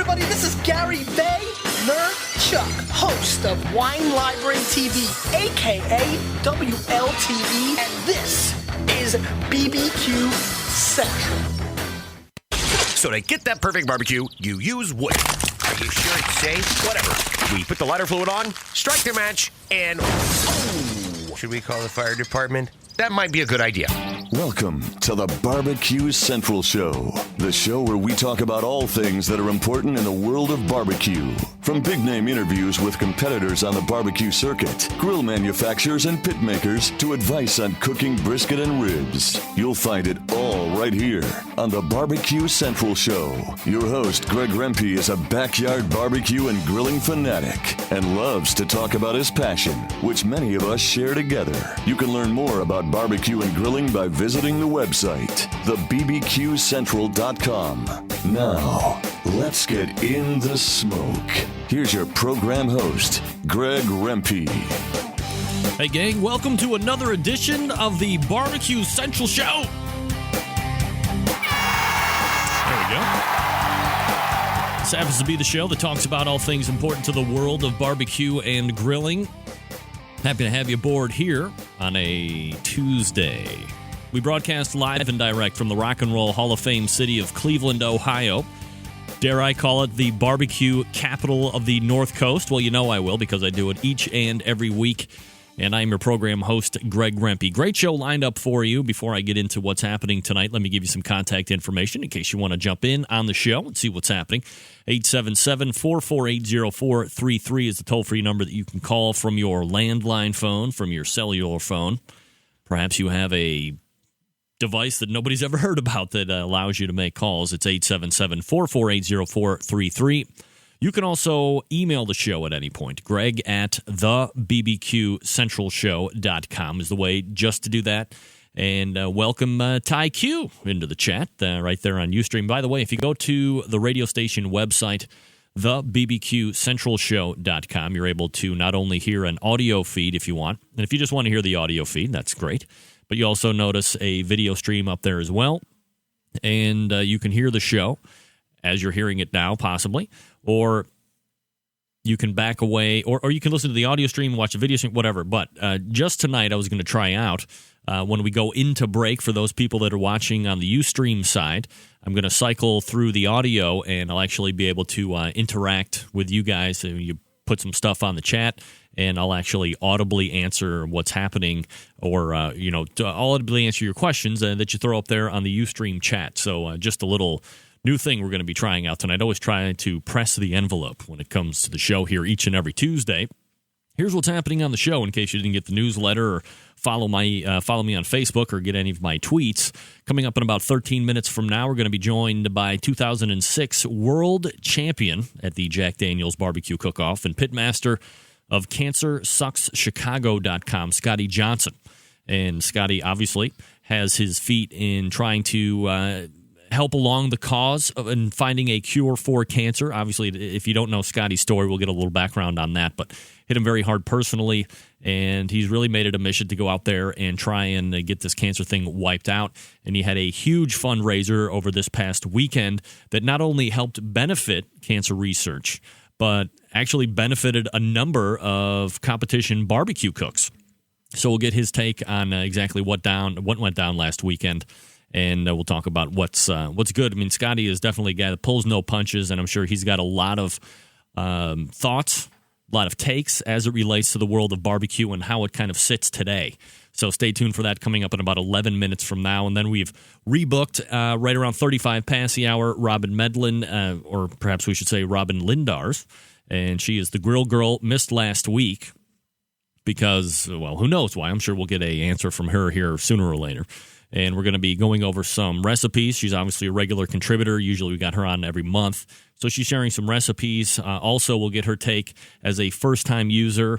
everybody, this is Gary Vaynerchuk, host of Wine Library TV, aka WLTV, and this is BBQ Central. So to get that perfect barbecue, you use wood. Are you sure it's safe? Whatever. We put the lighter fluid on, strike the match, and... Oh, should we call the fire department? That might be a good idea. Welcome to the Barbecue Central Show, the show where we talk about all things that are important in the world of barbecue. From big-name interviews with competitors on the barbecue circuit, grill manufacturers and pit makers, to advice on cooking brisket and ribs. You'll find it all right here on the Barbecue Central Show. Your host, Greg Rempe, is a backyard barbecue and grilling fanatic and loves to talk about his passion, which many of us share together. You can learn more about barbecue and grilling by visiting the website, thebbqcentral.com. Now, let's get in the smoke. Here's your program host, Greg Rempe. Hey, gang, welcome to another edition of the Barbecue Central Show. There we go. This happens to be the show that talks about all things important to the world of barbecue and grilling. Happy to have you aboard here on a Tuesday. We broadcast live and direct from the Rock and Roll Hall of Fame city of Cleveland, Ohio. Dare I call it the barbecue capital of the North Coast? Well, you know I will, because I do it each and every week. And I'm your program host, Greg Rempe. Great show lined up for you. Before I get into what's happening tonight, let me give you some contact information in case you want to jump in on the show and see what's happening. 877-448-0433 is the toll-free number that you can call from your landline phone, from your cellular phone. Perhaps you have a device that nobody's ever heard about that allows you to make calls. It's 877-448-0433. You can also email the show at any point. Greg at thebbqcentralshow.com is the way just to do that. And welcome Ty Q into the chat right there on Ustream. By the way, if you go to the radio station website, thebbqcentralshow.com, you're able to not only hear an audio feed if you want, and if you just want to hear the audio feed, that's great, but you also notice a video stream up there as well. And you can hear the show as you're hearing it now, possibly, or you can back away, or you can listen to the audio stream, watch the video stream, whatever. But just tonight, I was going to try out, when we go into break, for those people that are watching on the Ustream side, I'm going to cycle through the audio, and I'll actually be able to interact with you guys. You put some stuff on the chat, and I'll actually audibly answer what's happening, or I'll audibly answer your questions that you throw up there on the Ustream chat. So just a little new thing we're going to be trying out tonight. Always trying to press the envelope when it comes to the show here each and every Tuesday. Here's what's happening on the show in case you didn't get the newsletter or follow me on Facebook or get any of my tweets. Coming up in about 13 minutes from now, we're going to be joined by 2006 world champion at the Jack Daniel's Barbecue Cook-Off and pitmaster of CancerSucksChicago.com, Scotty Johnson. And Scotty obviously has his feet in trying to help along the cause of and finding a cure for cancer. Obviously, if you don't know Scotty's story, we'll get a little background on that, but hit him very hard personally, and he's really made it a mission to go out there and try and get this cancer thing wiped out. And he had a huge fundraiser over this past weekend that not only helped benefit cancer research, but actually benefited a number of competition barbecue cooks. So we'll get his take on exactly what went down last weekend. And we'll talk about what's good. I mean, Scotty is definitely a guy that pulls no punches, and I'm sure he's got a lot of thoughts, a lot of takes as it relates to the world of barbecue and how it kind of sits today. So stay tuned for that coming up in about 11 minutes from now. And then we've rebooked right around 35 past the hour, Robin Medlin, or perhaps we should say Robin Lindars. And she is the grill girl, missed last week because, well, who knows why. I'm sure we'll get an answer from her here sooner or later. And we're going to be going over some recipes. She's obviously a regular contributor. Usually we got her on every month. So she's sharing some recipes. Also, we'll get her take as a first-time user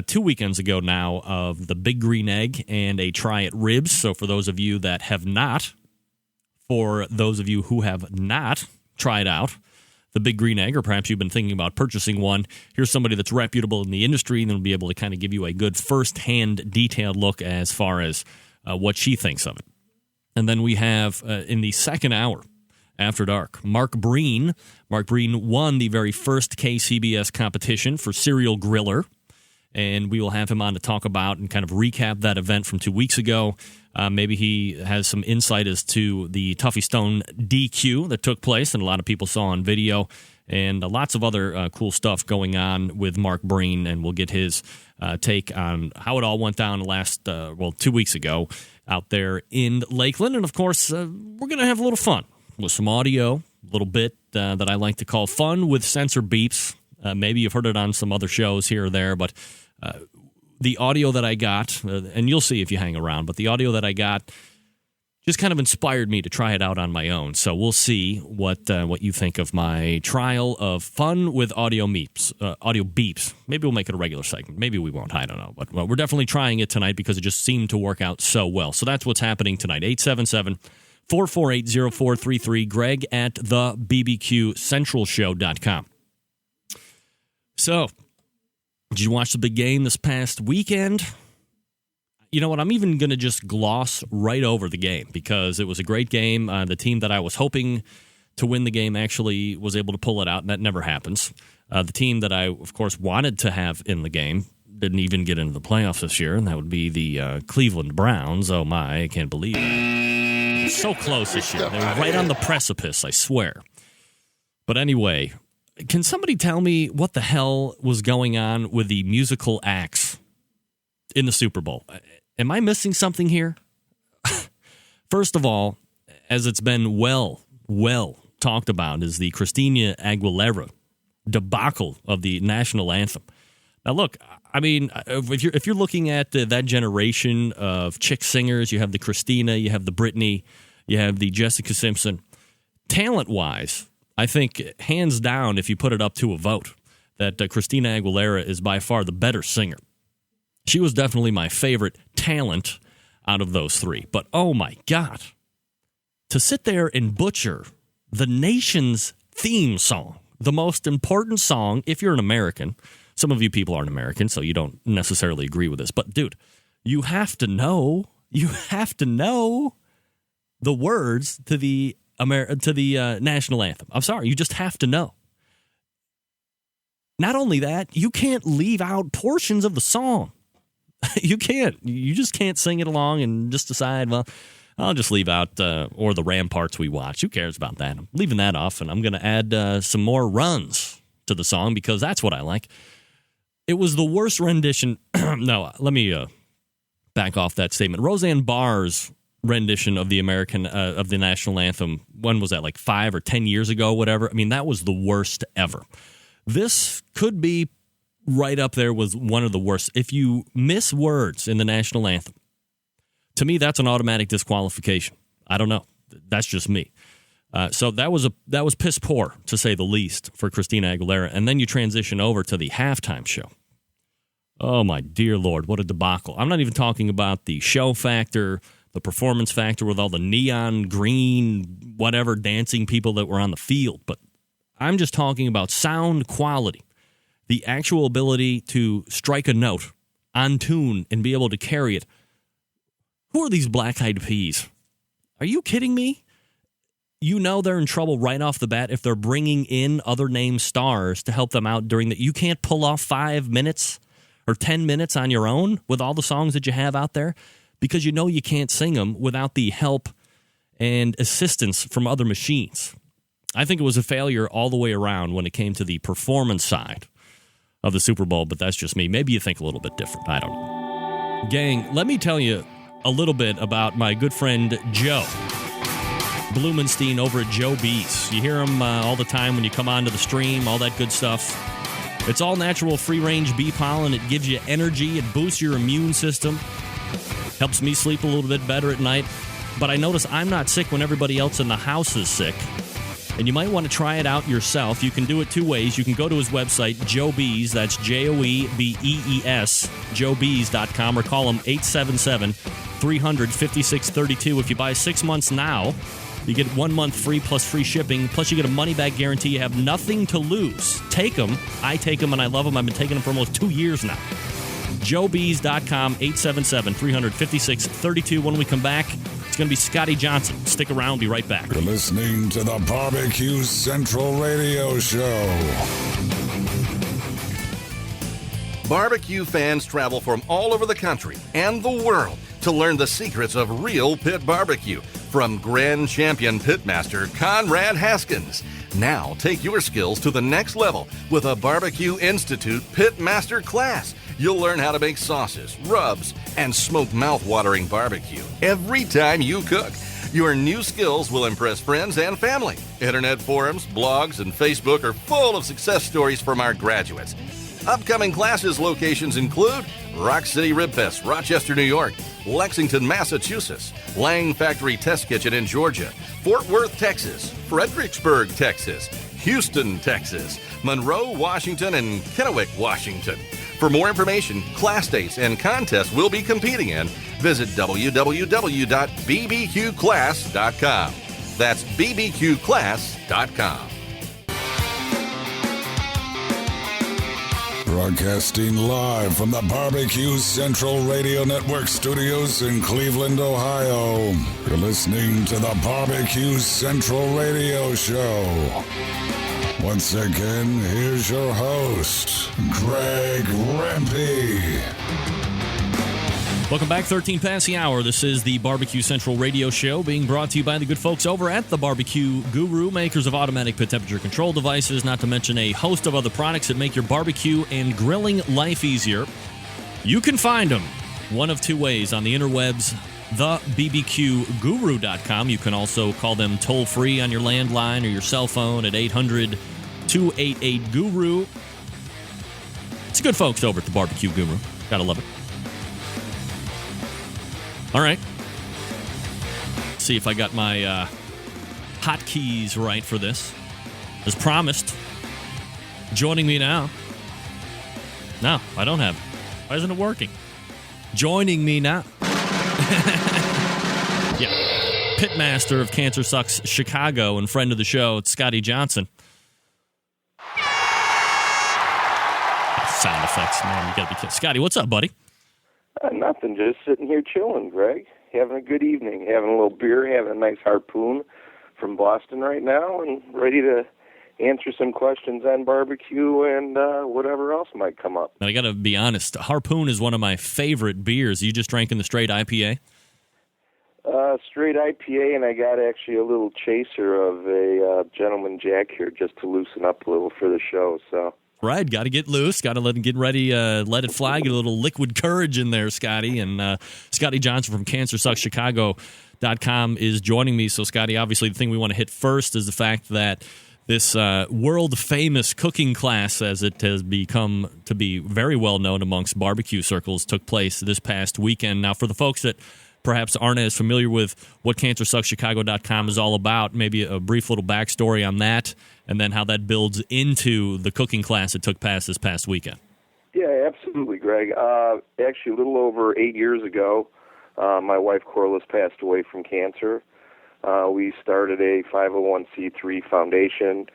2 weekends ago now of the Big Green Egg and a try at ribs. So for those of you that have not, for those of you who have not tried out the Big Green Egg, or perhaps you've been thinking about purchasing one, here's somebody that's reputable in the industry and will be able to kind of give you a good first-hand detailed look as far as what she thinks of it. And then we have, in the second hour, After Dark. Mark Breen. Mark Breen won the very first KCBS competition for Serial Griller, and we will have him on to talk about and kind of recap that event from 2 weeks ago. Maybe he has some insight as to the Tuffy Stone DQ that took place and a lot of people saw on video, and lots of other cool stuff going on with Mark Breen, and we'll get his take on how it all went down 2 weeks ago out there in Lakeland. And, of course, we're going to have a little fun with some audio, a little bit that I like to call fun with censor beeps. Maybe you've heard it on some other shows here or there, but the audio that I got, and you'll see if you hang around, but the audio that I got just kind of inspired me to try it out on my own. So we'll see what you think of my trial of fun with audio beeps. Maybe we'll make it a regular segment. Maybe we won't. I don't know. But we're definitely trying it tonight because it just seemed to work out so well. So that's what's happening tonight. 877-448-0433. Greg at thebbqcentralshow.com. So, did you watch the big game this past weekend? You know what? I'm even going to just gloss right over the game because it was a great game. The team that I was hoping to win the game actually was able to pull it out, and that never happens. The team that I, of course, wanted to have in the game didn't even get into the playoffs this year, and that would be the Cleveland Browns. Oh, my, I can't believe it. So close this year. They were right on the precipice, I swear. But anyway, can somebody tell me what the hell was going on with the musical acts in the Super Bowl? Am I missing something here? First of all, as it's been well talked about, is the Christina Aguilera debacle of the national anthem. Now, look, I mean, if you're looking at that generation of chick singers, you have the Christina, you have the Britney, you have the Jessica Simpson. Talent-wise, I think hands down, if you put it up to a vote, that Christina Aguilera is by far the better singer. She was definitely my favorite talent out of those three. But oh my God, to sit there and butcher the nation's theme song, the most important song, if you're an American. Some of you people aren't American, so you don't necessarily agree with this. But dude, you have to know the words to the national anthem. I'm sorry, you just have to know. Not only that, you can't leave out portions of the song. You can't. You just can't sing it along and just decide, well, I'll just leave out or the Ramparts we watch. Who cares about that? I'm leaving that off, and I'm going to add some more runs to the song because that's what I like. It was the worst rendition. No, let me back off that statement. Roseanne Barr's rendition of the national anthem, when was that, like 5 or 10 years ago, whatever? I mean, that was the worst ever. This could be right up there with one of the worst. If you miss words in the national anthem, to me, that's an automatic disqualification. I don't know. That's just me. So that was piss poor, to say the least, for Christina Aguilera. And then you transition over to the halftime show. Oh, my dear Lord, what a debacle. I'm not even talking about the show factor, the performance factor with all the neon green, whatever, dancing people that were on the field. But I'm just talking about sound quality. The actual ability to strike a note on tune and be able to carry it. Who are these black-eyed peas? Are you kidding me? You know they're in trouble right off the bat if they're bringing in other name stars to help them out during the... You can't pull off 5 minutes or 10 minutes on your own with all the songs that you have out there because you know you can't sing them without the help and assistance from other machines. I think it was a failure all the way around when it came to the performance side of the Super Bowl, but that's just me. Maybe you think a little bit different. I don't know. Gang, let me tell you a little bit about my good friend Joe Blumenstein over at Joe Bees. You hear him all the time when you come onto the stream, all that good stuff. It's all natural free-range bee pollen. It gives you energy. It boosts your immune system. Helps me sleep a little bit better at night. But I notice I'm not sick when everybody else in the house is sick. And you might want to try it out yourself. You can do it 2 ways. You can go to his website, Joe Bees, that's JoeBees, joebees.com, or call him 877-300-5632. If you buy 6 months now, you get 1 month free plus free shipping, plus you get a money-back guarantee. You have nothing to lose. Take them. I take them, and I love them. I've been taking them for almost 2 years now. JoeBees.com, 877-300-5632. When we come back, It's going to be Scotty Johnson. Stick around. Be right back. You're listening to the Barbecue Central Radio Show. Barbecue fans travel from all over the country and the world to learn the secrets of real pit barbecue from Grand Champion Pitmaster Conrad Haskins. Now take your skills to the next level with a Barbecue Institute Pitmaster class. You'll learn how to make sauces, rubs, and smoke mouth-watering barbecue every time you cook. Your new skills will impress friends and family. Internet forums, blogs, and Facebook are full of success stories from our graduates. Upcoming classes locations include Rock City Rib Fest, Rochester, New York, Lexington, Massachusetts, Lang Factory Test Kitchen in Georgia, Fort Worth, Texas, Fredericksburg, Texas, Houston, Texas, Monroe, Washington, and Kennewick, Washington. For more information, class dates, and contests we'll be competing in, visit www.bbqclass.com. That's bbqclass.com. Broadcasting live from the Barbecue Central Radio Network studios in Cleveland, Ohio. You're listening to the Barbecue Central Radio Show. Once again, here's your host, Greg Rempe. Welcome back, 13 past the hour. This is the Barbecue Central Radio Show, being brought to you by the good folks over at the Barbecue Guru, makers of automatic pit temperature control devices, not to mention a host of other products that make your barbecue and grilling life easier. You can find them one of two ways on the interwebs, thebbqguru.com. You can also call them toll-free on your landline or your cell phone at 800-288-GURU. It's good folks over at the Barbecue Guru. Gotta love it. All right. See if I got my hotkeys right for this. As promised, joining me now. No, I don't have it. Why isn't it working? Joining me now. Yeah. Pitmaster of Cancer Sucks Chicago and friend of the show, it's Scotty Johnson. Sound effects, man. You gotta be kidding. Scotty, what's up, buddy? Nothing, just sitting here chilling, Greg. Having a good evening, having a little beer, having a nice harpoon from Boston right now, and ready to answer some questions on barbecue and whatever else might come up. Now, I got to be honest, Harpoon is one of my favorite beers. You just drank in the straight IPA? Straight IPA, and I got actually a little chaser of a Gentleman Jack here just to loosen up a little for the show, so... Right, got to get loose, got to get ready, let it fly, get a little liquid courage in there, Scotty. And Scotty Johnson from CancerSucksChicago.com is joining me. So, Scotty, obviously the thing we want to hit first is the fact that this world-famous cooking class, as it has become to be very well known amongst barbecue circles, took place this past weekend. Now, for the folks that perhaps aren't as familiar with what CancerSucksChicago.com is all about, maybe a brief little backstory on that, and then how that builds into the cooking class that took place this past weekend. Yeah, absolutely, Greg. Actually, a little over 8 years ago, my wife Corliss passed away from cancer. We started a 501c3 foundation,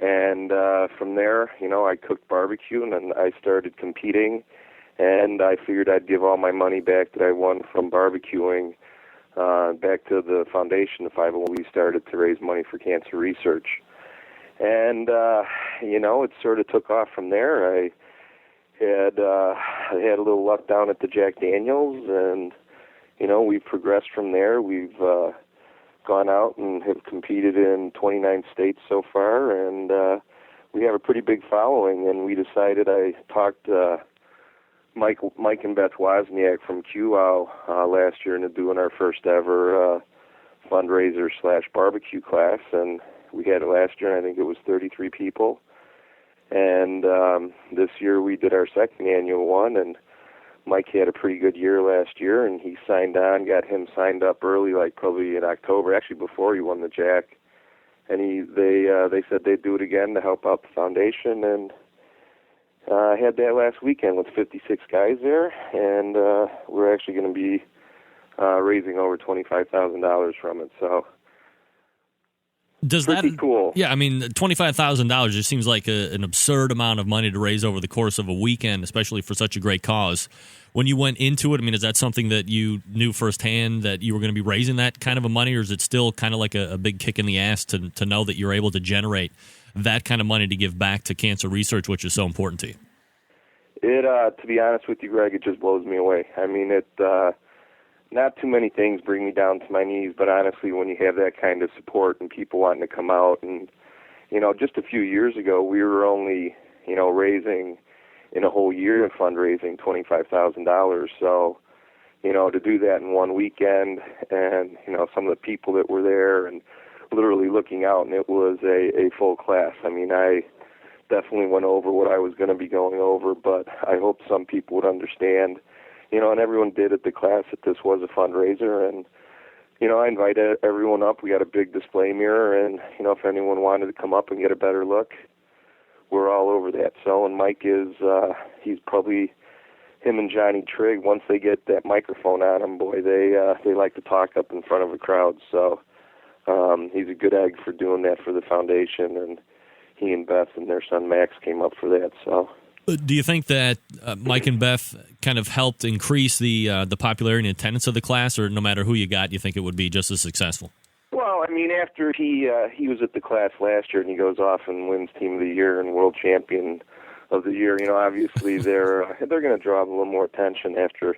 and from there, I cooked barbecue, and then I started competing, and I figured I'd give all my money back that I won from barbecuing back to the foundation, the 501. We started to raise money for cancer research. And, it sort of took off from there. I had a little luck down at the Jack Daniels, and, we've progressed from there. We've gone out and have competed in 29 states so far, and we have a pretty big following. And we decided, I talked Mike and Beth Wozniak from QWOW last year into doing our first ever fundraiser/barbecue class, and we had it last year, and I think it was 33 people. And this year we did our second annual one, and Mike had a pretty good year last year, and he signed on, got him signed up early, like probably in October, actually before he won the Jack. And they said they'd do it again to help out the foundation, and I had that last weekend with 56 guys there, and we're actually going to be raising over $25,000 from it, so... Does pretty that cool. Yeah, I mean, $25,000 just seems like an absurd amount of money to raise over the course of a weekend, especially for such a great cause. When you went into it, I mean, is that something that you knew firsthand that you were going to be raising that kind of a money, or is it still kind of like a big kick in the ass to know that you're able to generate that kind of money to give back to cancer research, which is so important to you? To be honest with you, Greg, it just blows me away. I mean, not too many things bring me down to my knees, but honestly, when you have that kind of support and people wanting to come out, and, just a few years ago, we were only, raising in a whole year of fundraising $25,000. So, to do that in one weekend, and, some of the people that were there and literally looking out, and it was a full class. I mean, I definitely went over what I was going to be going over, but I hope some people would understand, and everyone did at the class, that this was a fundraiser. And, I invited everyone up. We got a big display mirror, and, if anyone wanted to come up and get a better look, we're all over that. So, and Mike is, he's probably, him and Johnny Trigg, once they get that microphone on them, boy, they like to talk up in front of a crowd. So he's a good egg for doing that for the foundation, and he and Beth and their son Max came up for that. So, do you think that Mike and Beth kind of helped increase the popularity and attendance of the class, or no matter who you got, you think it would be just as successful? Well, I mean, after he was at the class last year, and he goes off and wins Team of the Year and World Champion of the Year, obviously they're going to draw a little more attention after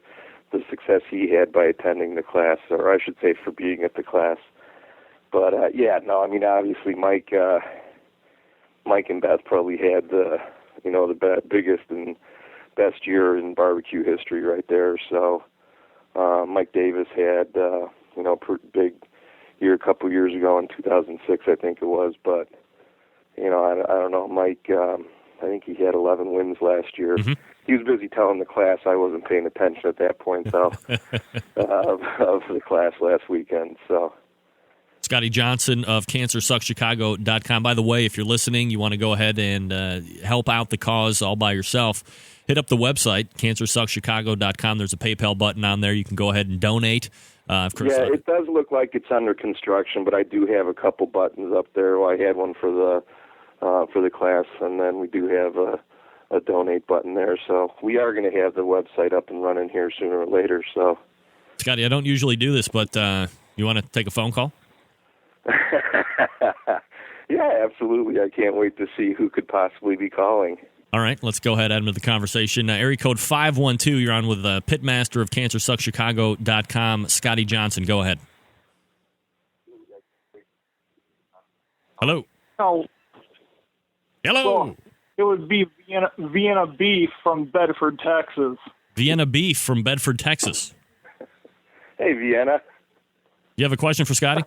the success he had by attending the class, or I should say for being at the class. But obviously Mike and Beth probably had the biggest and best year in barbecue history right there. So Mike Davis had pretty big year a couple years ago in 2006, I think it was. But I don't know, Mike. I think he had 11 wins last year. Mm-hmm. He was busy telling the class. I wasn't paying attention at that point, so of the class last weekend. So. Scotty Johnson of CancerSucksChicago.com. By the way, if you're listening, you want to go ahead and help out the cause all by yourself, hit up the website, CancerSucksChicago.com. There's a PayPal button on there. You can go ahead and donate. It does look like it's under construction, but I do have a couple buttons up there. Well, I had one for the class, and then we do have a donate button there. So we are going to have the website up and running here sooner or later. So, Scotty, I don't usually do this, but you want to take a phone call? Yeah, absolutely. I can't wait to see who could possibly be calling. All right, let's go ahead and end the conversation. Area code 512, you're on with Pitmaster of CancerSucksChicago.com, Scotty Johnson. Go ahead. Hello. Oh. Hello. Well, it would be Vienna Beef from Bedford, Texas. Vienna Beef from Bedford, Texas. Hey, Vienna. You have a question for Scotty?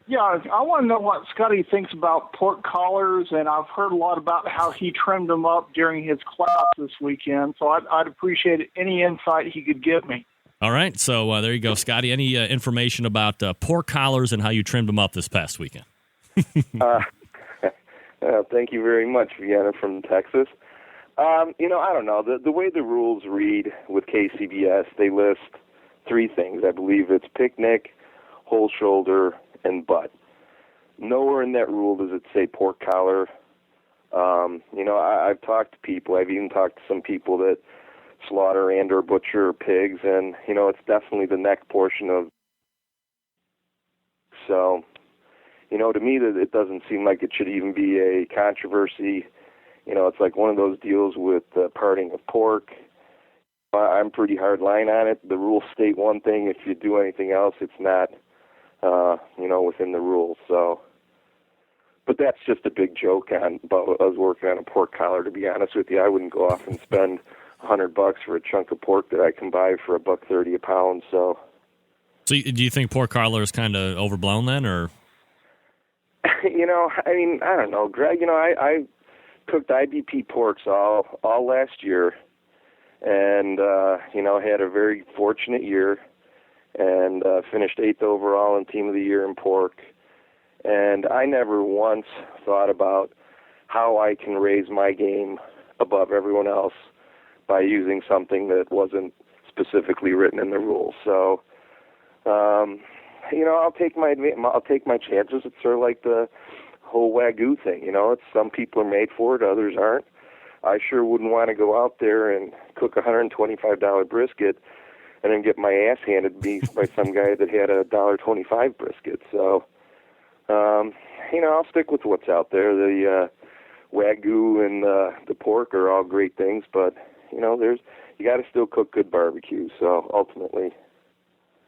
Yeah, I want to know what Scotty thinks about pork collars, and I've heard a lot about how he trimmed them up during his class this weekend, so I'd appreciate any insight he could give me. All right, so there you go, Scotty. Any information about pork collars and how you trimmed them up this past weekend? Thank you very much, Vienna from Texas. I don't know. The way the rules read with KCBS, they list three things. I believe it's picnic, whole shoulder, and butt. Nowhere in that rule does it say pork collar. I've talked to people. I've even talked to some people that slaughter and or butcher pigs, and it's definitely the neck portion of. So, to me, that it doesn't seem like it should even be a controversy. It's like one of those deals with parting of pork. I'm pretty hard line on it. The rules state one thing. If you do anything else, it's not. Within the rules. So, but that's just a big joke about us working on a pork collar. To be honest with you, I wouldn't go off and spend $100 for a chunk of pork that I can buy for $1.30 a pound. So do you think pork collar is kind of overblown then, or? I don't know, Greg. I cooked IBP porks all last year, and had a very fortunate year. And finished 8th overall in Team of the Year in pork. And I never once thought about how I can raise my game above everyone else by using something that wasn't specifically written in the rules. So, I'll take my chances. It's sort of like the whole Wagyu thing. It's some people are made for it, others aren't. I sure wouldn't want to go out there and cook a $125 brisket and then get my ass handed to me by some guy that had a $1.25 brisket. So, I'll stick with what's out there. The Wagyu and the pork are all great things, but you got to still cook good barbecue. So ultimately.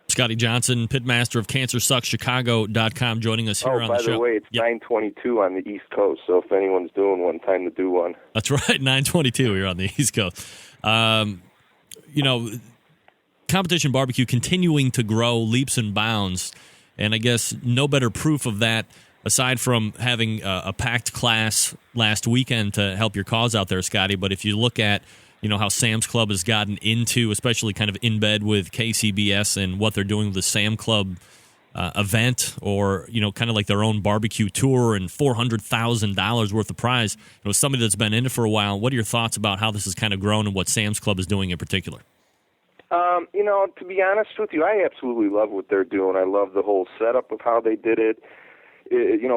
Scotty Johnson, pitmaster of CancerSucksChicago.com, joining us here on the show. By the way, it's 9:22 on the East Coast, so if anyone's doing one, time to do one. That's right, 9:22. You're on the East Coast. Competition barbecue continuing to grow leaps and bounds, and I guess no better proof of that aside from having a packed class last weekend to help your cause out there, Scotty. But if you look at how Sam's Club has gotten into, especially kind of in bed with KCBS and what they're doing with the Sam Club event, or, kind of like their own barbecue tour and $400,000 worth of prize. Somebody that's been in it for a while, what are your thoughts about how this has kind of grown and what Sam's Club is doing in particular? To be honest with you, I absolutely love what they're doing. I love the whole setup of how they did it.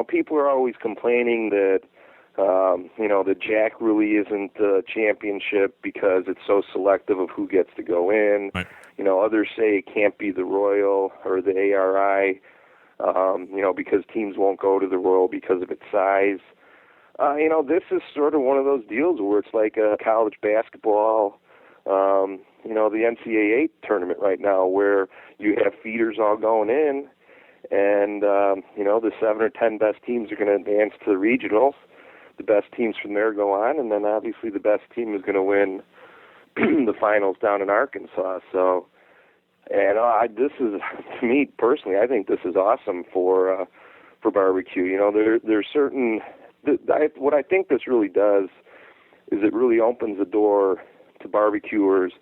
People are always complaining that the Jack really isn't the championship because it's so selective of who gets to go in. Right. Others say it can't be the Royal or the ARI, because teams won't go to the Royal because of its size. This is sort of one of those deals where it's like a college basketball, the NCAA tournament right now, where you have feeders all going in, and, the 7 or 10 best teams are going to advance to the regionals. The best teams from there go on, and then obviously the best team is going to win the finals down in Arkansas. So, and this is, to me personally, I think this is awesome for barbecue. There's certain, what I think this really does is it really opens the door to barbecuers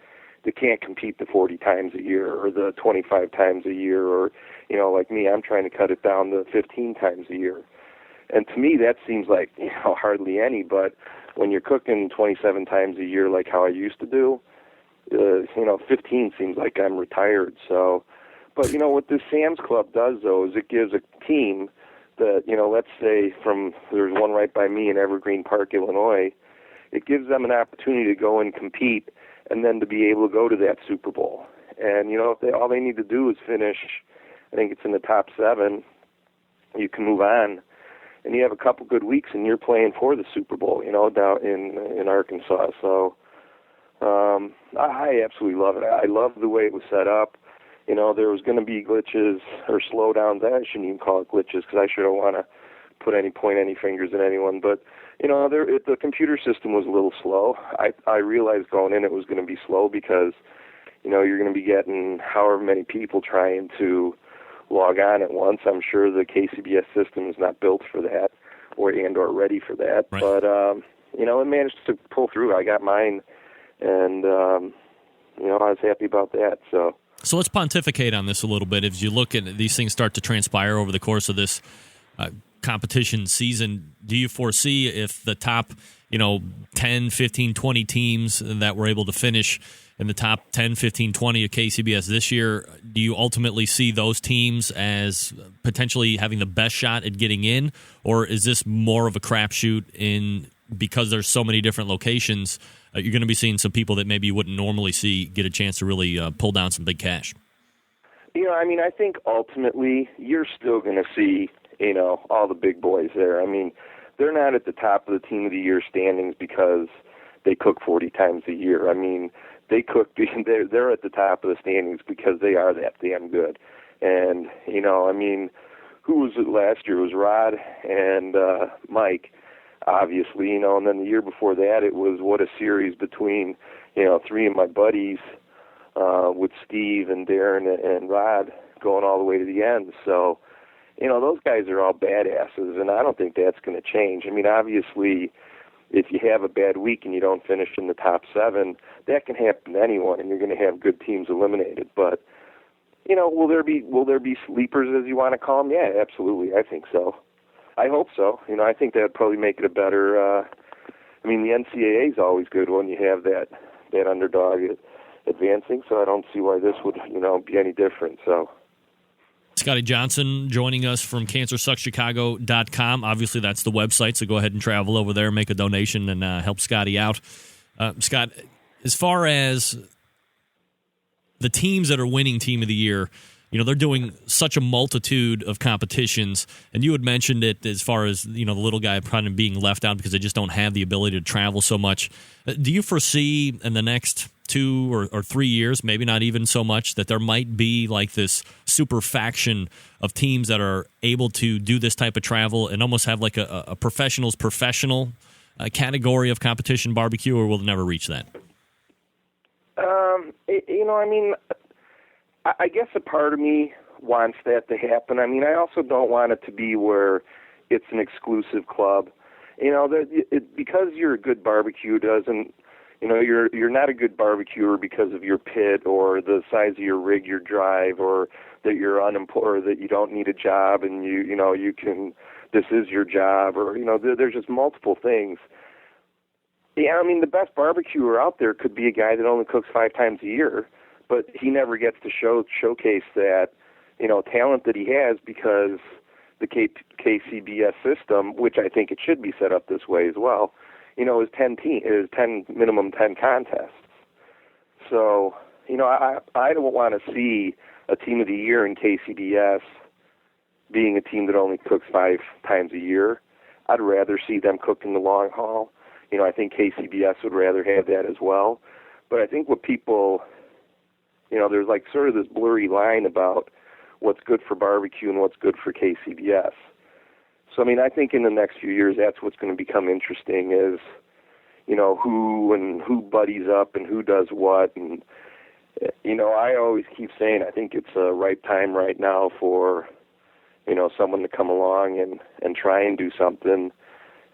that can't compete the 40 times a year or the 25 times a year, or, like me, I'm trying to cut it down to 15 times a year. And to me, that seems like, hardly any, but when you're cooking 27 times a year like how I used to do, 15 seems like I'm retired. So, but, what this Sam's Club does, though, is it gives a team that, let's say there's one right by me in Evergreen Park, Illinois, it gives them an opportunity to go and compete and then to be able to go to that Super Bowl. And, if all they need to do is finish, I think it's in the top 7, you can move on. And you have a couple good weeks, and you're playing for the Super Bowl, down in Arkansas. So I absolutely love it. I love the way it was set up. There was going to be glitches or slowdowns. I shouldn't even call it glitches because I sure don't want to point any fingers at anyone. But the computer system was a little slow. I realized going in it was going to be slow because you're going to be getting however many people trying to log on at once. I'm sure the KCBS system is not built for that or ready for that. Right. But, it managed to pull through. I got mine, and, I was happy about that. So let's pontificate on this a little bit. As you look at these things start to transpire over the course of this competition season, do you foresee if the top, 10, 15, 20 teams that were able to finish in the top 10, 15, 20 of KCBS this year, do you ultimately see those teams as potentially having the best shot at getting in? Or is this more of a crapshoot because there's so many different locations, you're going to be seeing some people that maybe you wouldn't normally see get a chance to really pull down some big cash? I think ultimately you're still going to see, all the big boys there. They're not at the top of the Team of the Year standings because they cook 40 times a year. They cook. They're at the top of the standings because they are that damn good. And who was it last year? It was Rod and Mike, obviously. And then the year before that, it was what a series between 3 of my buddies with Steve and Darren and Rod going all the way to the end. So those guys are all badasses, and I don't think that's going to change. Obviously, if you have a bad week and you don't finish in the top 7, that can happen to anyone, and you're going to have good teams eliminated. But, will there be sleepers, as you want to call them? Yeah, absolutely. I think so. I hope so. I think that would probably make it a better the NCAA is always good when you have that underdog advancing, so I don't see why this would, be any different. So, Scotty Johnson joining us from CancerSucksChicago.com. Obviously, that's the website, so go ahead and travel over there, make a donation, and help Scotty out. Scott, as far as the teams that are winning Team of the Year, they're doing such a multitude of competitions, and you had mentioned it as far as, the little guy probably being left out because they just don't have the ability to travel so much. Do you foresee in the next 2 or 3 years, maybe not even so much, that there might be like this super faction of teams that are able to do this type of travel and almost have like a professional's professional category of competition barbecue, or will it never reach that? I guess a part of me wants that to happen. I also don't want it to be where it's an exclusive club. Because you're a good barbecue doesn't, you're not a good barbecuer because of your pit or the size of your rig you drive, or that you're unemployed, or that you don't need a job and you can, this is your job, or, there's just multiple things. Yeah, the best barbecuer out there could be a guy that only cooks 5 times a year, but he never gets to showcase that, talent that he has, because the KCBS system, which I think it should be set up this way as well, is 10 minimum 10 contests. So, I don't want to see a Team of the Year in KCBS being a team that only cooks 5 times a year. I'd rather see them cook in the long haul. I think KCBS would rather have that as well. But I think what people, there's like sort of this blurry line about what's good for barbecue and what's good for KCBS. So, I think in the next few years, that's what's going to become interesting is, who buddies up and who does what. And, I always keep saying I think it's a right time right now for, someone to come along and try and do something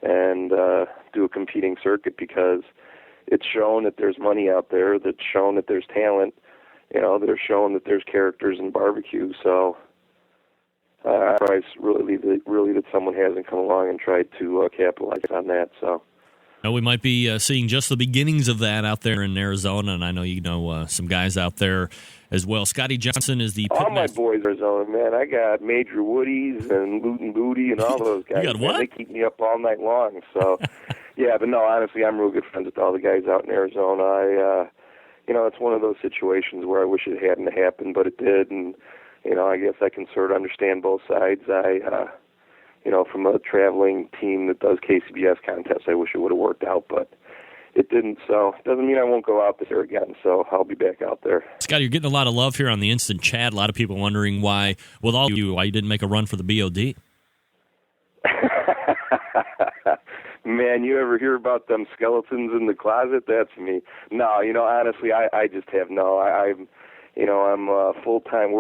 and do a competing circuit, because it's shown that there's money out there, that's shown that there's talent, they're shown that there's characters in barbecue. So I always really that someone hasn't come along and tried to capitalize on that. So we might be seeing just the beginnings of that out there in Arizona, and I know some guys out there as well. Scotty Johnson is the all my boys are Arizona, man. I got Major Woodies and Luton Booty and all those guys. You got what? Man, they keep me up all night long. So yeah, but no, honestly, I'm real good friends with all the guys out in Arizona. It's one of those situations where I wish it hadn't happened, but it did, and I guess I can sort of understand both sides. From a traveling team that does KCBS contests, I wish it would have worked out, but it didn't. So it doesn't mean I won't go out there again. So I'll be back out there. Scott, you're getting a lot of love here on the Instant Chat. A lot of people wondering why you didn't make a run for the BOD. Man, you ever hear about them skeletons in the closet? That's me. No, honestly, I just have I'm full-time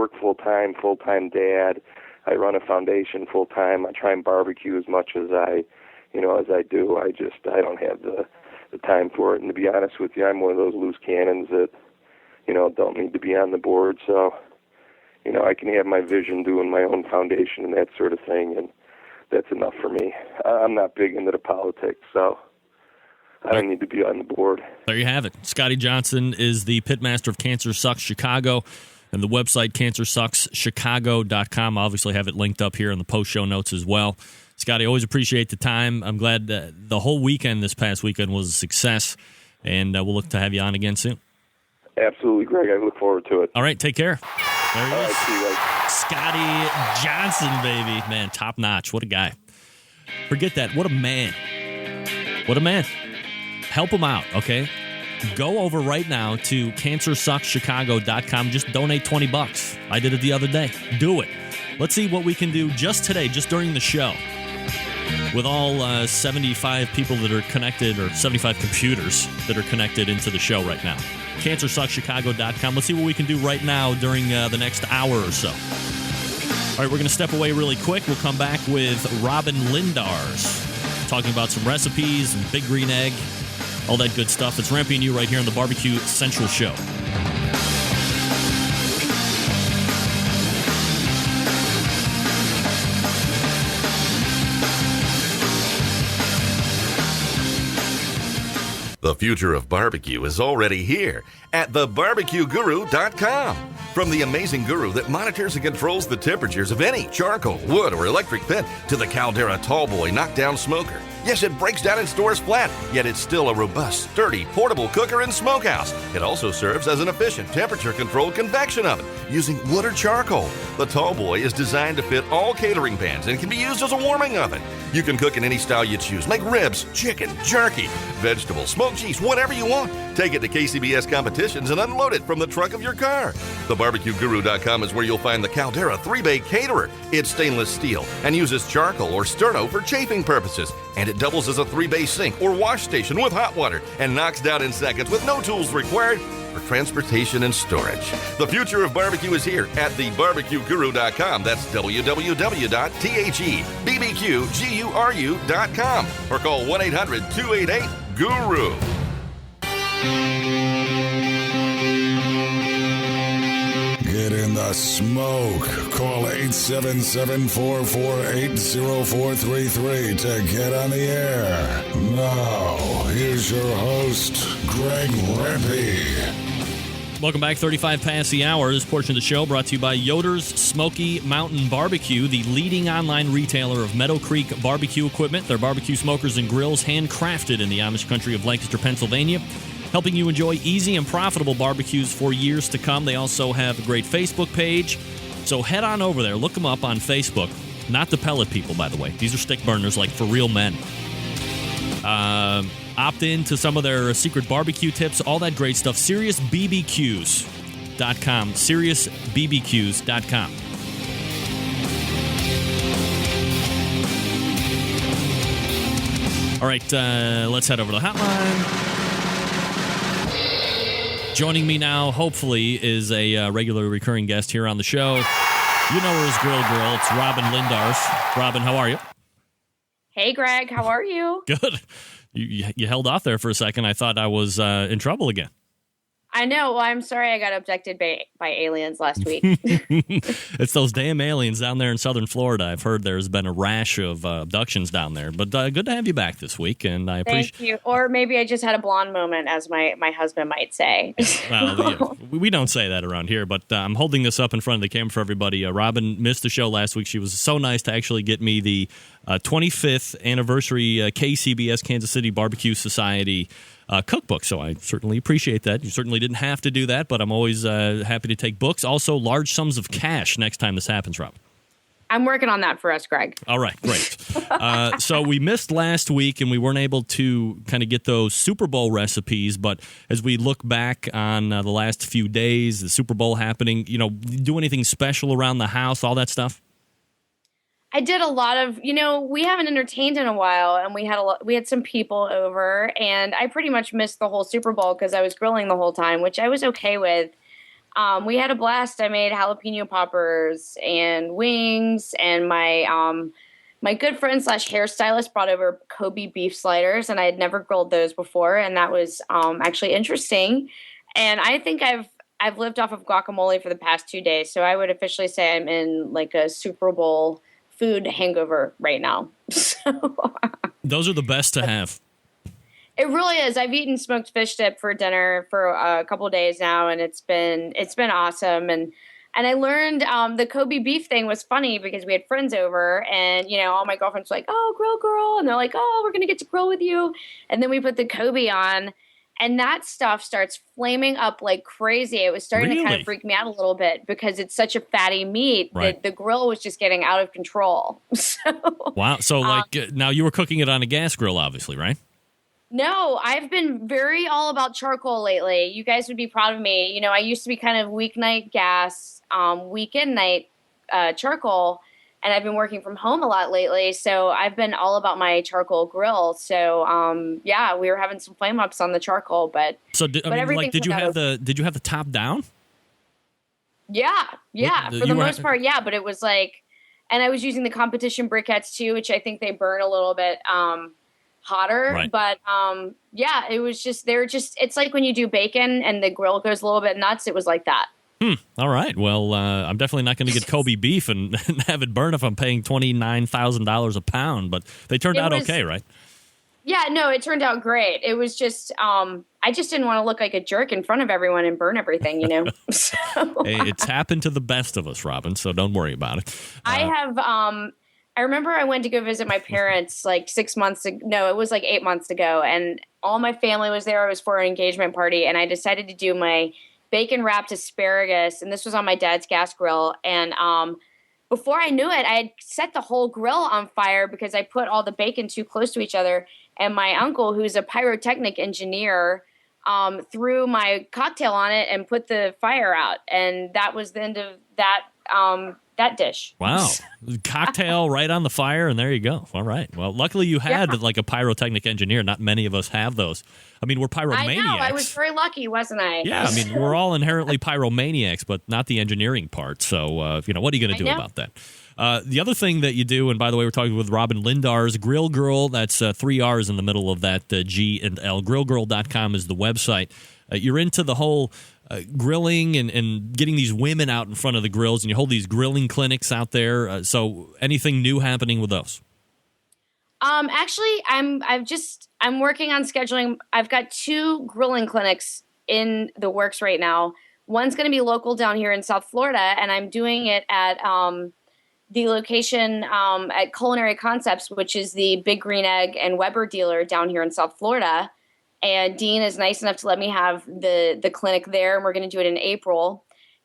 dad. I run a foundation full-time. I try and barbecue as much as I do. I don't have the time for it. And to be honest with you, I'm one of those loose cannons that, don't need to be on the board. So, I can have my vision doing my own foundation and that sort of thing, and that's enough for me. I'm not big into the politics, so I don't need to be on the board. There you have it. Scotty Johnson is the pitmaster of Cancer Sucks Chicago, and the website CancerSucksChicago.com. Obviously have it linked up here in the post-show notes as well. Scotty, always appreciate the time. I'm glad the whole weekend this past weekend was a success, and we'll look to have you on again soon. Absolutely, Greg. I look forward to it. All right, take care. There he is. See you guys. Scotty Johnson, baby. Man, top notch. What a guy. Forget that. What a man. What a man. Help him out, okay? Go over right now to CancerSucksChicago.com. Just donate $20. I did it the other day. Do it. Let's see what we can do just today, just during the show, with all 75 people that are connected, or 75 computers that are connected into the show right now. CancerSucksChicago.com. Let's see what we can do right now during the next hour or so. All right, we're going to step away really quick. We'll come back with Robin Lindars, talking about some recipes and Big Green Egg, all that good stuff. It's Rampy and You right here on the Barbecue Central Show. The future of barbecue is already here at thebarbecueguru.com. From the amazing guru that monitors and controls the temperatures of any charcoal, wood, or electric pit to the Caldera Tallboy knockdown smoker. Yes, it breaks down and stores flat, yet it's still a robust, sturdy, portable cooker and smokehouse. It also serves as an efficient temperature-controlled convection oven using wood or charcoal. The Tallboy is designed to fit all catering pans and can be used as a warming oven. You can cook in any style you choose. Make ribs, chicken, jerky, vegetables, smoked cheese, whatever you want. Take it to KCBS competitions and unload it from the trunk of your car. TheBarbecueGuru.com is where you'll find the Caldera 3-Bay Caterer. It's stainless steel and uses charcoal or sterno for chafing purposes. And it doubles as a 3-bay sink or wash station with hot water and knocks down in seconds with no tools required for transportation and storage. The future of barbecue is here at thebarbecueguru.com. That's www.thebbqguru.com or call 1-800-288-GURU. Get in the smoke. Call 877-448-0433 to get on the air. Now, here's your host, Greg Rempe. Welcome back. 35 past the hour. This portion of the show brought to you by Yoder's Smoky Mountain Barbecue, the leading online retailer of Meadow Creek barbecue equipment. Their barbecue smokers and grills handcrafted in the Amish country of Lancaster, Pennsylvania, helping you enjoy easy and profitable barbecues for years to come. They also have a great Facebook page. So head on over there. Look them up on Facebook. Not the pellet people, by the way. These are stick burners, like for real men. Opt in to some of their secret barbecue tips, all that great stuff. SeriousBBQs.com. SeriousBBQs.com. All right, let's head over to the hotline. Joining me now, hopefully, is a regular recurring guest here on the show. You know her as Grill Girl. It's Robin Lindars. Robin, how are you? Hey, Greg. How are you? Good. You held off there for a second. I thought I was in trouble again. I know. Well, I'm sorry I got abducted by aliens last week. It's those damn aliens down there in southern Florida. I've heard there's been a rash of abductions down there. But good to have you back this week, and I appreciate. Thank you. Or maybe I just had a blonde moment, as my husband might say. Well, we don't say that around here, but I'm holding this up in front of the camera for everybody. Robin missed the show last week. She was so nice to actually get me the 25th anniversary KCBS Kansas City Barbecue Society cookbook, so I certainly appreciate that. You certainly didn't have to do that, but I'm always happy to take books. Also, large sums of cash next time this happens, Rob. I'm working on that for us, Greg. All right, great. So we missed last week, and we weren't able to kind of get those Super Bowl recipes, but as we look back on the last few days, the Super Bowl happening, do anything special around the house, all that stuff? I did a lot of, we haven't entertained in a while, and we had some people over, and I pretty much missed the whole Super Bowl because I was grilling the whole time, which I was okay with. We had a blast. I made jalapeno poppers and wings, and my good friend / hairstylist brought over Kobe beef sliders, and I had never grilled those before, and that was actually interesting. And I think I've lived off of guacamole for the past 2 days, so I would officially say I'm in like a Super Bowl food hangover right now. Those are the best to have. It really is. I've eaten smoked fish dip for dinner for a couple of days now, and it's been awesome. And I learned the Kobe beef thing was funny because we had friends over, and all my girlfriends were like, "Oh, grill girl," and they're like, "Oh, we're gonna get to grill with you." And then we put the Kobe on, and that stuff starts flaming up like crazy. It was starting to kind of freak me out a little bit because it's such a fatty meat that the grill was just getting out of control. Wow. So now you were cooking it on a gas grill, obviously, right? No, I've been very all about charcoal lately. You guys would be proud of me. I used to be kind of weeknight gas, weekend night charcoal. And I've been working from home a lot lately, so I've been all about my charcoal grill. So, we were having some flame ups on the charcoal, but did you have the top down? Yeah, for the most part, yeah. But it was like, and I was using the competition briquettes too, which I think they burn a little bit hotter. Right. But it was just it's like when you do bacon and the grill goes a little bit nuts. It was like that. All right. Well, I'm definitely not going to get Kobe beef and have it burn if I'm paying $29,000 a pound, but they turned out okay, right? Yeah, no, it turned out great. It was just, I just didn't want to look like a jerk in front of everyone and burn everything, you know? So, Hey, it's happened to the best of us, Robin, so don't worry about it. I have, I remember I went to go visit my parents like 6 months ago. No, it was like 8 months ago. And all my family was there. I was for an engagement party. And I decided to do my bacon wrapped asparagus. And this was on my dad's gas grill. And before I knew it, I had set the whole grill on fire because I put all the bacon too close to each other. And my uncle, who's a pyrotechnic engineer, threw my cocktail on it and put the fire out. And that was the end of that dish. Wow. Cocktail right on the fire, and there you go. All right. Well, luckily you had like a pyrotechnic engineer. Not many of us have those. I mean, we're pyromaniacs. I know. I was very lucky, wasn't I? Yeah, I mean, we're all inherently pyromaniacs, but not the engineering part. So, what are you going to do about that? The other thing that you do, and by the way, we're talking with Robin Lindars, Grill Girl. That's 3 R's in the middle of that, G and L. GrillGirl.com is the website. You're into the whole grilling and getting these women out in front of the grills, and you hold these grilling clinics out there. So anything new happening with those? Actually, I'm working on scheduling. I've got 2 grilling clinics in the works right now. One's going to be local down here in South Florida, and I'm doing it at the location at Culinary Concepts, which is the Big Green Egg and Weber dealer down here in South Florida. And Dean is nice enough to let me have the clinic there, and we're going to do it in April.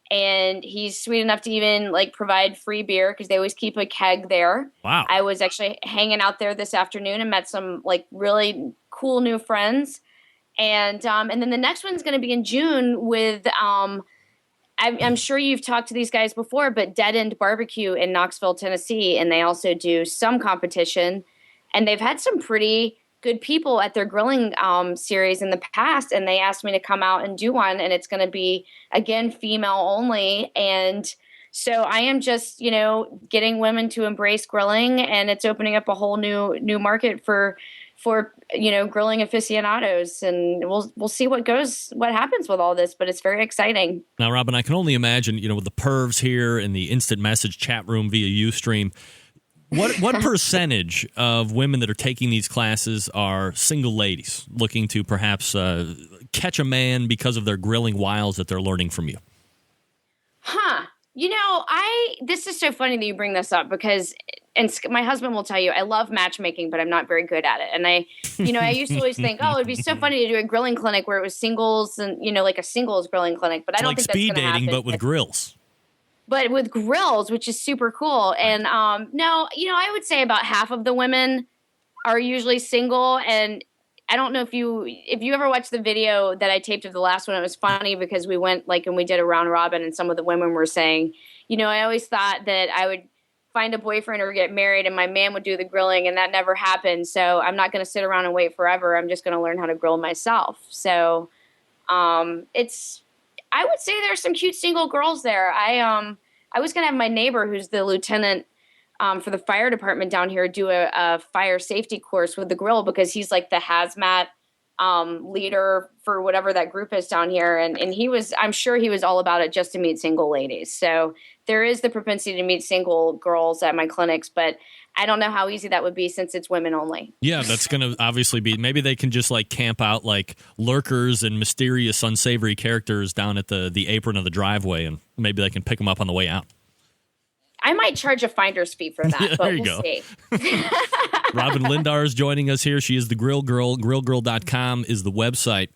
And he's sweet enough to even like provide free beer because they always keep a keg there. Wow! I was actually hanging out there this afternoon and met some like really cool new friends. And then the next one's going to be in June with I'm sure you've talked to these guys before, but Dead End Barbecue in Knoxville, Tennessee, and they also do some competition, and they've had some pretty good people at their grilling series in the past, and they asked me to come out and do one, and it's going to be, again, female only. And so I am just, getting women to embrace grilling, and it's opening up a whole new market for grilling aficionados, and we'll see what happens with all this, but it's very exciting. Now, Robin, I can only imagine, with the pervs here in the instant message chat room via Ustream, what percentage of women that are taking these classes are single ladies looking to perhaps catch a man because of their grilling wiles that they're learning from you? Huh. This is so funny that you bring this up because, and my husband will tell you, I love matchmaking, but I'm not very good at it. And I used to always think, it'd be so funny to do a grilling clinic where it was singles and, like a singles grilling clinic, but I don't think that's going to happen. Speed dating, but with grills. But with grills, which is super cool. And no, I would say about half of the women are usually single. And I don't know if you ever watched the video that I taped of the last one. It was funny because we went and we did a round robin, and some of the women were saying, I always thought that I would find a boyfriend or get married and my man would do the grilling, and that never happened. So I'm not going to sit around and wait forever. I'm just going to learn how to grill myself. So I would say there's some cute single girls there. I was going to have my neighbor, who's the lieutenant for the fire department down here, do a fire safety course with the grill because he's like the hazmat leader for whatever that group is down here. And I'm sure he was all about it just to meet single ladies. So there is the propensity to meet single girls at my clinics, but I don't know how easy that would be since it's women only. Yeah, that's going to obviously be, maybe they can just camp out like lurkers and mysterious, unsavory characters down at the apron of the driveway, and maybe they can pick them up on the way out. I might charge a finder's fee for that, but we'll see. Robin Lindars is joining us here. She is the Grill Girl. GrillGirl.com is the website.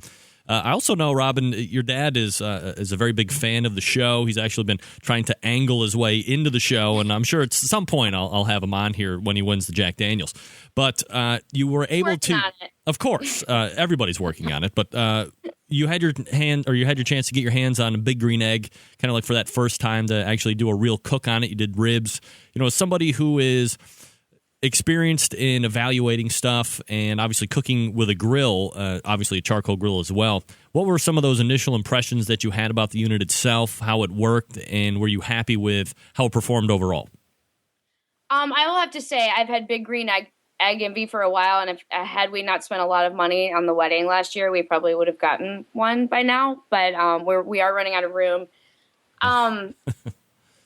I also know, Robin, your dad is a very big fan of the show. He's actually been trying to angle his way into the show, and I'm sure at some point I'll have him on here when he wins the Jack Daniels. But you were able to, of course, everybody's working on it. But you had your chance to get your hands on a Big Green Egg, kind of like for that first time to actually do a real cook on it. You did ribs. As somebody who is experienced in evaluating stuff and obviously cooking with a grill, obviously a charcoal grill as well. What were some of those initial impressions that you had about the unit itself, how it worked, and were you happy with how it performed overall? I will have to say I've had Big Green Egg envy for a while, and had we not spent a lot of money on the wedding last year, we probably would have gotten one by now. But we are running out of room.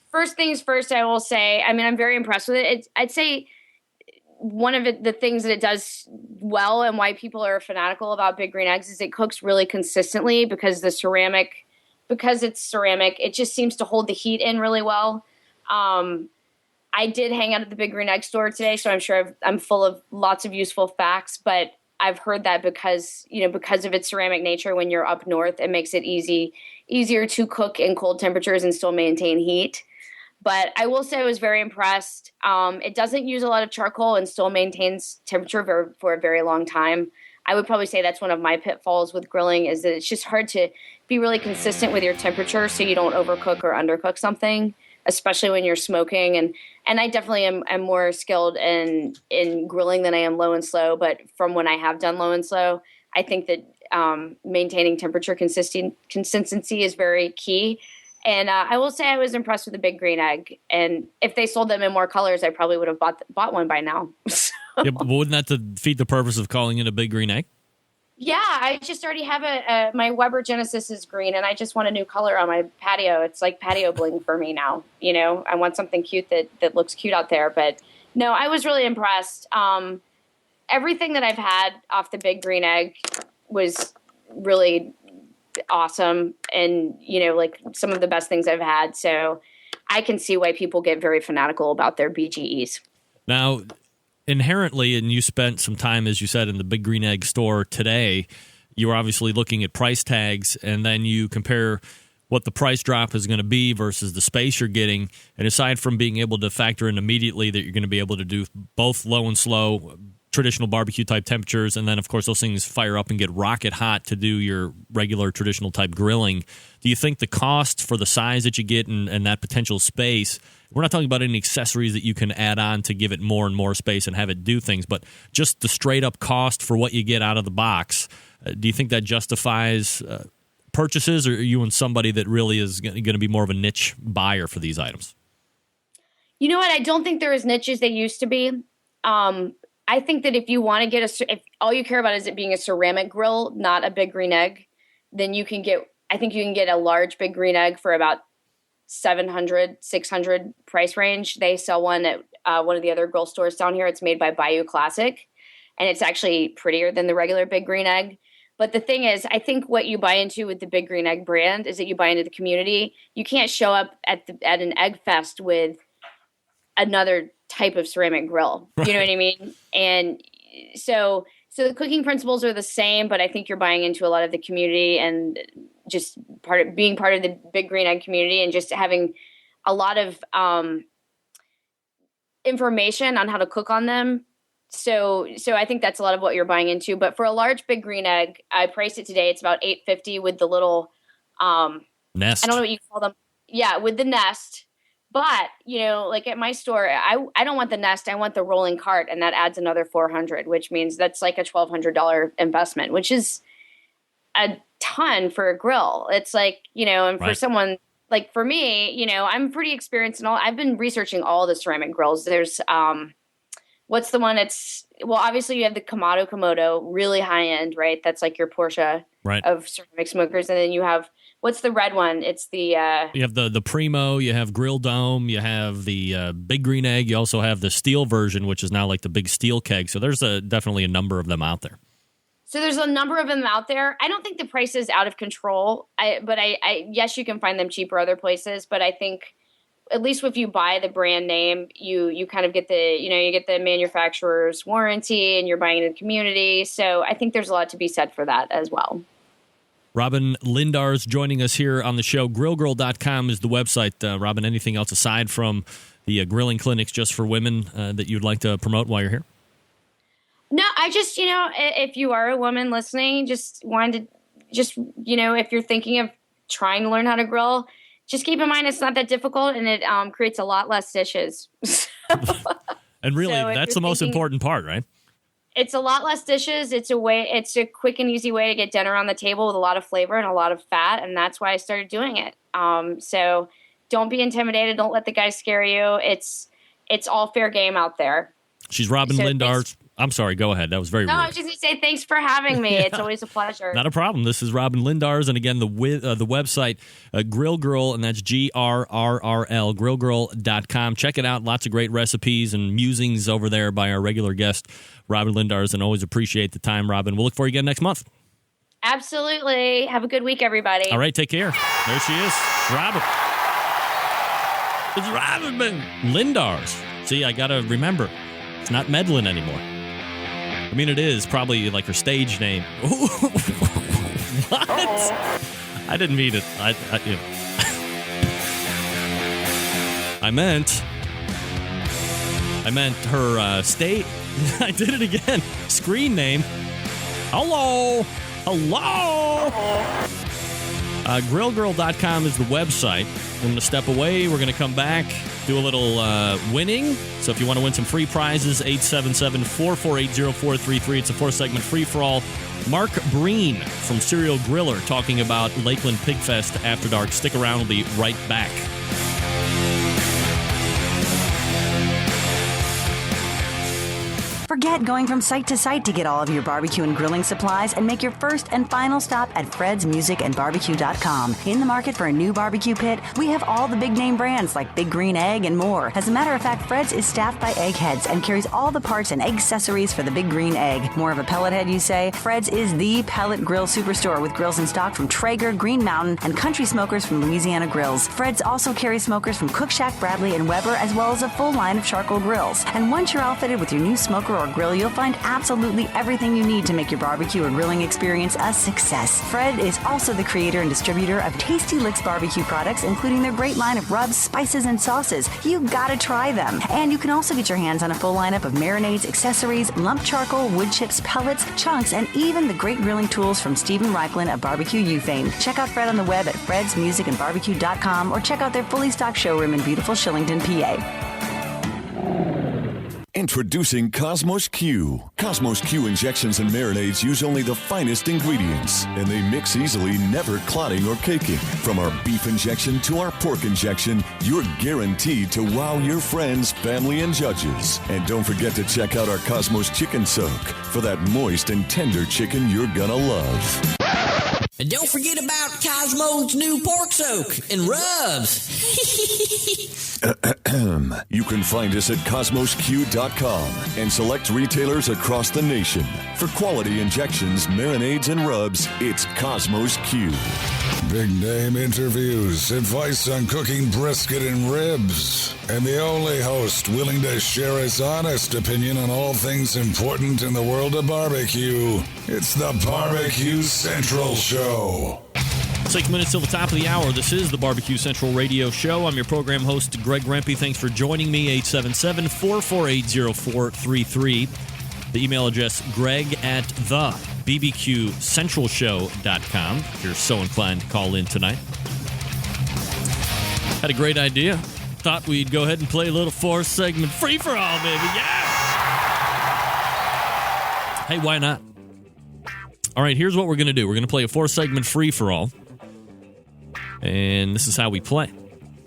First things first, I will say, I'm very impressed with it. I'd say one of the things that it does well and why people are fanatical about Big Green Eggs is it cooks really consistently because it's ceramic, it just seems to hold the heat in really well. I did hang out at the Big Green Egg store today, so I'm sure I'm full of lots of useful facts, but I've heard that because of its ceramic nature, when you're up north, it makes it easier to cook in cold temperatures and still maintain heat. But I will say I was very impressed. It doesn't use a lot of charcoal and still maintains temperature for a very long time. I would probably say that's one of my pitfalls with grilling, is that it's just hard to be really consistent with your temperature so you don't overcook or undercook something, especially when you're smoking. And I definitely am more skilled in grilling than I am low and slow. But from when I have done low and slow, I think that maintaining temperature consistency is very key. And I will say I was impressed with the Big Green Egg. And if they sold them in more colors, I probably would have bought one by now. Yeah, but wouldn't that defeat the purpose of calling it a Big Green Egg? Yeah, I just already have my Weber Genesis is green, and I just want a new color on my patio. It's like patio bling for me now. I want something cute that looks cute out there. But no, I was really impressed. Everything that I've had off the Big Green Egg was really awesome, and like some of the best things I've had. So I can see why people get very fanatical about their BGEs. Now, inherently, and you spent some time, as you said, in the Big Green Egg store today, you were obviously looking at price tags, and then you compare what the price drop is going to be versus the space you're getting. And aside from being able to factor in immediately that you're going to be able to do both low and slow, traditional barbecue type temperatures, and then of course those things fire up and get rocket hot to do your regular traditional type grilling, do you think the cost for the size that you get and that potential space, we're not talking about any accessories that you can add on to give it more and more space and have it do things, but just the straight up cost for what you get out of the box, do you think that justifies purchases, or are you in somebody that really is going to be more of a niche buyer for these items? You know what? I don't think they're as niche as they used to be. I think that if you want to get if all you care about is it being a ceramic grill, not a Big Green Egg, then you can get a large Big Green Egg for about $700, $600 price range. They sell one at one of the other grill stores down here. It's made by Bayou Classic, and it's actually prettier than the regular Big Green Egg. But the thing is, I think what you buy into with the Big Green Egg brand is that you buy into the community. You can't show up at an egg fest with another type of ceramic grill. You know what I mean? And so the cooking principles are the same, but I think you're buying into a lot of the community and just being part of the Big Green Egg community and just having a lot of information on how to cook on them. So I think that's a lot of what you're buying into. But for a large Big Green Egg, I priced it today. It's about $850 with the little nest. I don't know what you call them. Yeah, with the nest. But, like at my store, I don't want the nest. I want the rolling cart, and that adds another $400, which means that's like a $1,200 investment, which is a ton for a grill. It's like, and for someone like for me, I'm pretty experienced in all. I've been researching all the ceramic grills. There's what's the one? Obviously you have the Kamado Komodo, really high end, right? That's like your Porsche of ceramic smokers, and then you have. What's the red one? It's the... You have the Primo, you have Grill Dome, you have the Big Green Egg, you also have the steel version, which is now like the big steel keg. So there's definitely a number of them out there. So there's a number of them out there. I don't think the price is out of control, but yes, you can find them cheaper other places, but I think at least if you buy the brand name, you kind of get you get the manufacturer's warranty and you're buying it in the community. So I think there's a lot to be said for that as well. Robin Lindar's joining us here on the show. GrillGirl.com is the website. Robin, anything else aside from the grilling clinics just for women that you'd like to promote while you're here? No, I just, if you are a woman listening, just wanted to, if you're thinking of trying to learn how to grill, just keep in mind it's not that difficult, and it creates a lot less dishes. And really, that's the most important part, right? It's a lot less dishes. It's a quick and easy way to get dinner on the table with a lot of flavor and a lot of fat, and that's why I started doing it. So don't be intimidated. Don't let the guys scare you. It's all fair game out there. She's Robin Lindars I'm sorry. Go ahead. That was very rude. I was just going to say thanks for having me. It's always a pleasure. Not a problem. This is Robin Lindars, and again, the website, Grill Girl, and that's GRRRL, grillgirl.com. Check it out. Lots of great recipes and musings over there by our regular guest, Robin Lindars, and always appreciate the time, Robin. We'll look for you again next month. Absolutely. Have a good week, everybody. All right, take care. There she is, Robin. It's Robin Lindars. See, I got to remember, it's not Medlin anymore. I mean, it is probably like her stage name. What? I didn't mean it. I meant her state. I did it again. Screen name. Hello. Grillgirl.com is the website. We're going to step away. We're going to come back, do a little winning. So if you want to win some free prizes, 877-448-0433. It's a 4-segment free-for-all. Mark Breen from Serial Griller talking about Lakeland Pig Fest After Dark. Stick around. We'll be right back. Forget going from site to site to get all of your barbecue and grilling supplies and make your first and final stop at fredsmusicandbarbecue.com. In the market for a new barbecue pit, we have all the big name brands like Big Green Egg and more. As a matter of fact, Fred's is staffed by eggheads and carries all the parts and egg accessories for the Big Green Egg. More of a pellet head, you say? Fred's is the pellet grill superstore with grills in stock from Traeger, Green Mountain, and Country Smokers from Louisiana Grills. Fred's also carries smokers from Cook Shack, Bradley, and Weber, as well as a full line of charcoal grills. And once you're outfitted with your new smoker or grill, you'll find absolutely everything you need to make your barbecue or grilling experience a success. Fred is also the creator and distributor of Tasty Licks barbecue products, including their great line of rubs, spices, and sauces. You gotta try them. And you can also get your hands on a full lineup of marinades, accessories, lump charcoal, wood chips, pellets, chunks, and even the great grilling tools from Stephen Reichlin of Barbecue U fame. Check out Fred on the web at fredsmusicandbarbecue.com or check out their fully stocked showroom in beautiful Shillington, PA. Introducing Cosmos Q. Cosmos Q injections and marinades use only the finest ingredients, and they mix easily, never clotting or caking. From our beef injection to our pork injection, you're guaranteed to wow your friends, family, and judges. And don't forget to check out our Cosmos Chicken Soak for that moist and tender chicken you're gonna love. And don't forget about Cosmo's new pork soak and rubs. You can find us at CosmosQ.com and select retailers across the nation. For quality injections, marinades, and rubs, it's Cosmos Q. Big name interviews, advice on cooking brisket and ribs, and the only host willing to share his honest opinion on all things important in the world of barbecue. It's the Barbecue Central Show. 6 minutes till the top of the hour. This is the Barbecue Central Radio Show. I'm your program host, Greg Rempe. Thanks for joining me. 877-448-0433. The email address, greg@thebbqcentralshow.com. If you're so inclined to call in tonight. Had a great idea. Thought we'd go ahead and play a little 4-segment free-for-all, baby. Yeah! Hey, why not? All right, here's what we're going to do. We're going to play a 4-segment free-for-all. And this is how we play.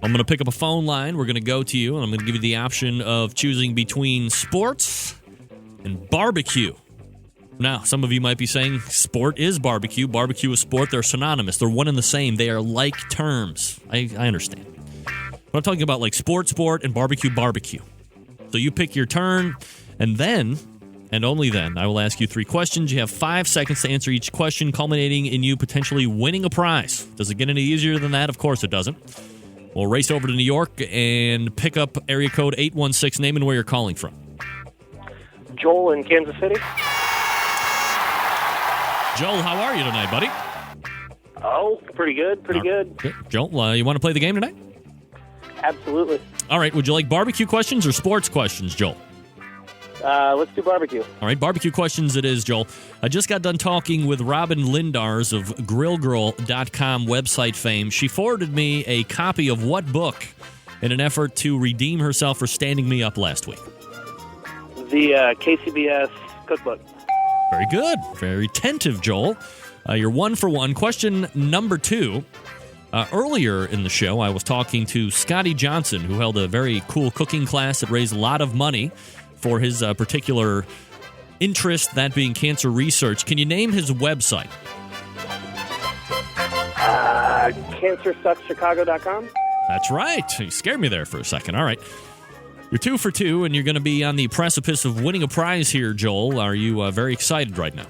I'm going to pick up a phone line. We're going to go to you, and I'm going to give you the option of choosing between sports and barbecue. Now, some of you might be saying sport is barbecue. Barbecue is sport. They're synonymous. They're one and the same. They are like terms. I understand. But I'm talking about like sport, and barbecue. So you pick your turn, and then, and only then, I will ask you 3 questions. You have 5 seconds to answer each question, culminating in you potentially winning a prize. Does it get any easier than that? Of course it doesn't. We'll race over to New York and pick up area code 816. Name and where you're calling from. Joel in Kansas City. Joel, how are you tonight, buddy? Oh, pretty good. Good. Joel, you want to play the game tonight? Absolutely. All right. Would you like barbecue questions or sports questions, Joel? Let's do barbecue. All right, barbecue questions it is, Joel. I just got done talking with Robin Lindars of grillgirl.com website fame. She forwarded me a copy of what book in an effort to redeem herself for standing me up last week? The KCBS cookbook. Very good. Very attentive, Joel. You're 1 for 1. Question number 2. Earlier in the show, I was talking to Scotty Johnson, who held a very cool cooking class that raised a lot of money for his particular interest, that being cancer research. Can you name his website? CancerSucksChicago.com. That's right. You scared me there for a second. All right. You're 2 for 2, and you're going to be on the precipice of winning a prize here, Joel. Are you very excited right now?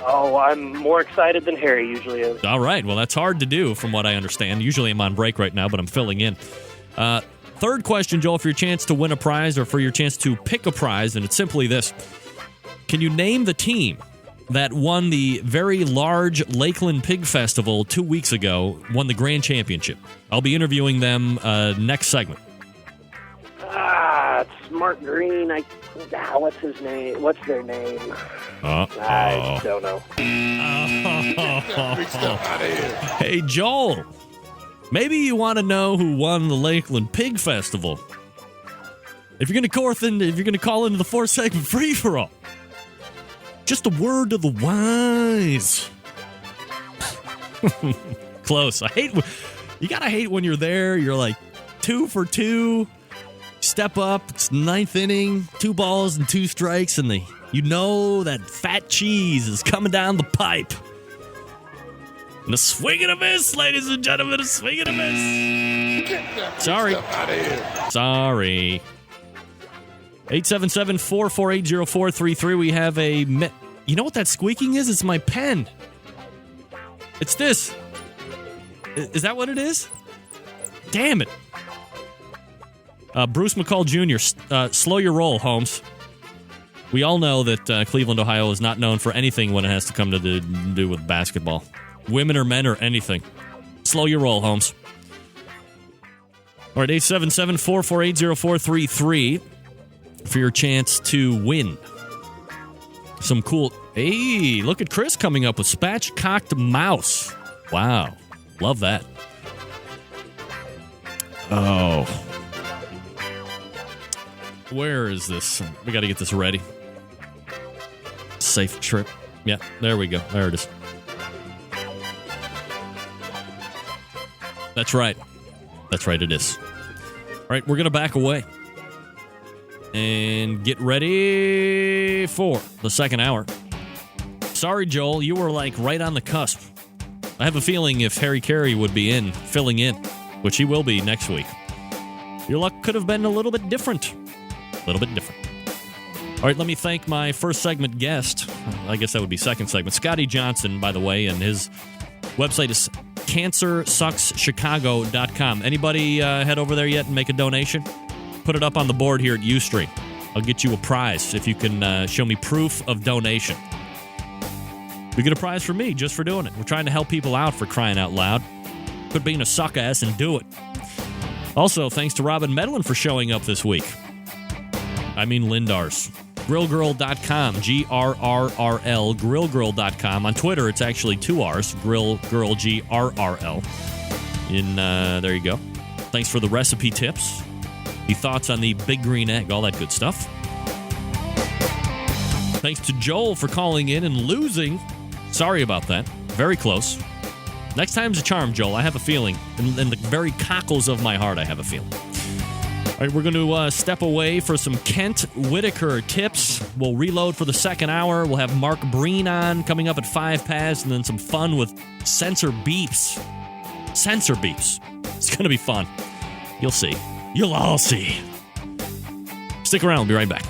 Oh, I'm more excited than Harry usually is. All right. Well, that's hard to do from what I understand. Usually I'm on break right now, but I'm filling in. Third question, Joel, for your chance to win a prize or for your chance to pick a prize, and it's simply this. Can you name the team that won the very large Lakeland Pig Festival 2 weeks ago, won the Grand Championship? I'll be interviewing them next segment. It's Mark Green. What's his name? What's their name? I don't know. Hey, Joel. Maybe you want to know who won the Lakeland Pig Festival. If you're going to call into the 4-segment free-for-all, just a word to the wise. Close. You gotta hate when you're there. You're like 2 for 2. Step up. It's 9th inning. 2 balls and 2 strikes, and you know that fat cheese is coming down the pipe. And a swing and a miss, ladies and gentlemen, a swing and a miss. Sorry. 877-448-0433. We have a... You know what that squeaking is? It's my pen. It's this. Is that what it is? Damn it. Bruce McCall Jr., slow your roll, Holmes. We all know that Cleveland, Ohio is not known for anything when it has to come to do with basketball. Women or men or anything. Slow your roll, Holmes. All right, 877-448-0433 for your chance to win some cool... Hey, look at Chris coming up with spatchcocked mouse. Wow. Love that. Oh. Where is this? We got to get this ready. Safe trip. Yeah, there we go. There it is. That's right. That's right, it is. All right, we're going to back away and get ready for the second hour. Sorry, Joel, you were like right on the cusp. I have a feeling if Harry Carey would be filling in, which he will be next week, your luck could have been a little bit different. A little bit different. All right, let me thank my first segment guest. I guess that would be second segment. Scotty Johnson, by the way, and his website is CancerSucksChicago.com. Anybody head over there yet and make a donation? Put it up on the board here at Ustream. I'll get you a prize if you can show me proof of donation. You get a prize for me just for doing it. We're trying to help people out, for crying out loud. Quit being a suck ass and do it. Also, thanks to Robin Medlin for showing up this week. I mean Lindars. GrillGirl.com, GRRRL, GrillGirl.com. On Twitter, it's actually 2 R's, GrillGirl, GRRL. There you go. Thanks for the recipe tips, the thoughts on the big green egg, all that good stuff. Thanks to Joel for calling in and losing. Sorry about that. Very close. Next time's a charm, Joel. I have a feeling. In the very cockles of my heart, I have a feeling. All right, we're going to step away for some Kent Whitaker tips. We'll reload for the second hour. We'll have Mark Breen on coming up at 5 past, and then some fun with Sensor Beeps. Sensor Beeps. It's going to be fun. You'll see. You'll all see. Stick around. We'll be right back.